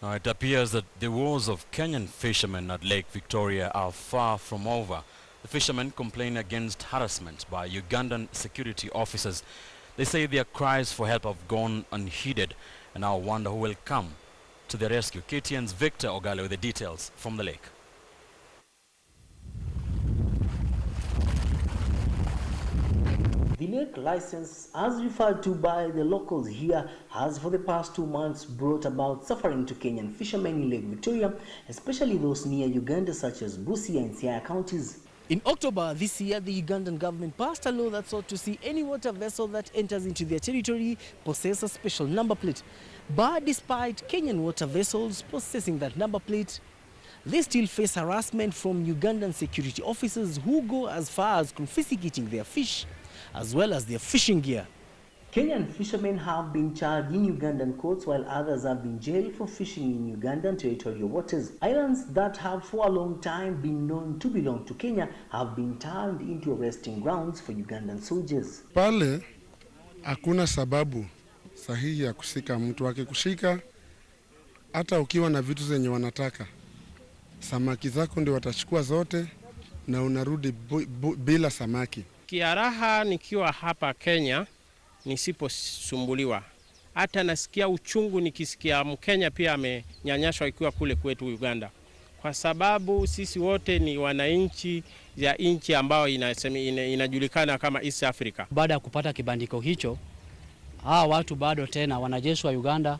Now, it appears that the woes of Kenyan fishermen at Lake Victoria are far from over. The fishermen complain against harassment by Ugandan security officers. They say their cries for help have gone unheeded and now wonder who will come to their rescue. KTN's Victor Ogale with the details from the lake. The lake license, as referred to by the locals here, has for the past 2 months brought about suffering to Kenyan fishermen in Lake Victoria, especially those near Uganda such as Busia and Siaya counties. In October this year, the Ugandan government passed a law that sought to see any water vessel that enters into their territory possess a special number plate. But despite Kenyan water vessels possessing that number plate, they still face harassment from Ugandan security officers who go as far as confiscating their fish as well as their fishing gear. Kenyan fishermen have been charged in Ugandan courts while others have been jailed for fishing in Ugandan territorial waters. Islands that have for a long time been known to belong to Kenya have been turned into resting grounds for Ugandan soldiers. Pale hakuna sababu sahihi ya kushika mtu. Akikushika hata ukiwa na vitu zenye wanataka, samaki zako ndio watachukua zote na unarudi bila samaki. Kiaraha nikiwa hapa Kenya nisiposumbuliwa. Hata nasikia uchungu nikisikia Mkenya pia amenyanyashwa ikiwa kule kwetu Uganda. Kwa sababu sisi wote ni wananchi ya nchi ambao inajulikana kama East Africa. Baada ya kupata kibandiko hicho, hawa watu bado tena wanajeshi wa Uganda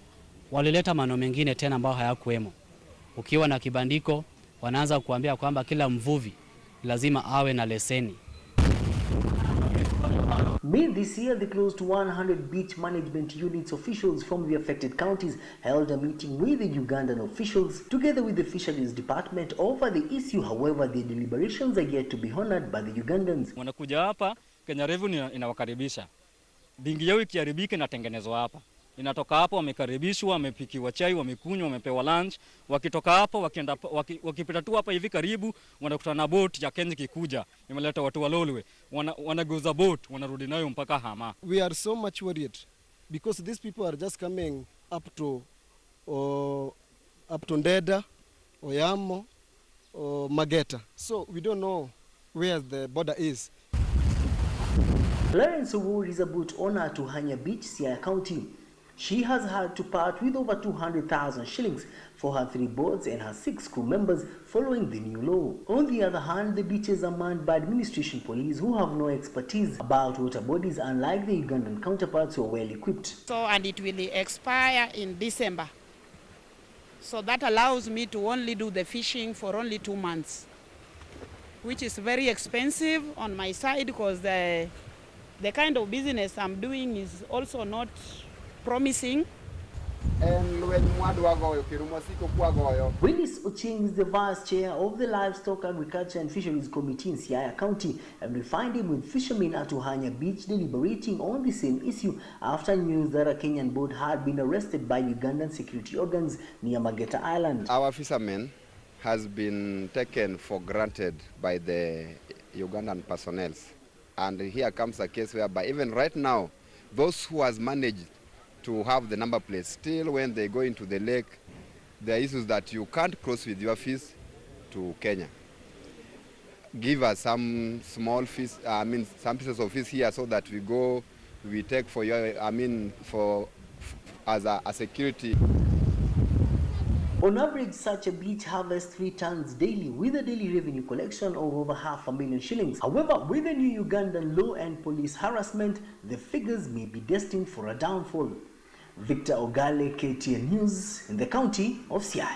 walileta maneno mengine tena ambao hayakuwemo. Ukiwa na kibandiko wanaanza kuambia kwamba kila mvuvi lazima awe na leseni. Mid this year, the close to 100 beach management units officials from the affected counties held a meeting with the Ugandan officials together with the fisheries department over the issue. However, the deliberations are yet to be honored by the Ugandans. Wanakuja hapa, Kenya Revenue inawakaribisha. Dingi yao ikiharibika inatengenezwa hapa. Inatoka hapo wamekaribishwa, wamepikiwa chai, wamekunywa, wamepewa lunch. Wakitoka hapo wakipita tu hapa hivi karibu wanakutana na boat ya Kenya kikuja. Imeleta watu wa Lolwe. Wanaguza boat, wanarudi nayo mpaka Hama. We are so much worried because these people are just coming up to Ndeda, Oyamo, Mageta. So we don't know where the border is. Clarence Owuor is a boat owner to Hanya Beach, Siaya County. She has had to part with over 200,000 shillings for her 3 boats and her 6 crew members following the new law. On the other hand, the beaches are manned by administration police who have no expertise about water bodies, unlike the Ugandan counterparts who are well equipped. So, and it will expire in December. So that allows me to only do the fishing for only 2 months, which is very expensive on my side because the kind of business I'm doing is also not promising. Willis Ocheng is the vice chair of the Livestock, Agriculture and Fisheries Committee in Siaya County, and we find him with fishermen at Uhanya Beach deliberating on the same issue after news that a Kenyan boat had been arrested by Ugandan security organs near Mageta Island. Our fishermen has been taken for granted by the Ugandan personnel, and here comes a case whereby even right now those who has managed to have the number plates, still when they go into the lake, there are issues that you can't cross with your fish to Kenya. Give us some small fish, some pieces of fish here so that we take for your, as a security. On average, such a beach harvests 3 tons daily with a daily revenue collection of over 500,000 shillings. However, with the new Ugandan law and police harassment, the figures may be destined for a downfall. Victor Ogale, KTN News, in the county of Siaya.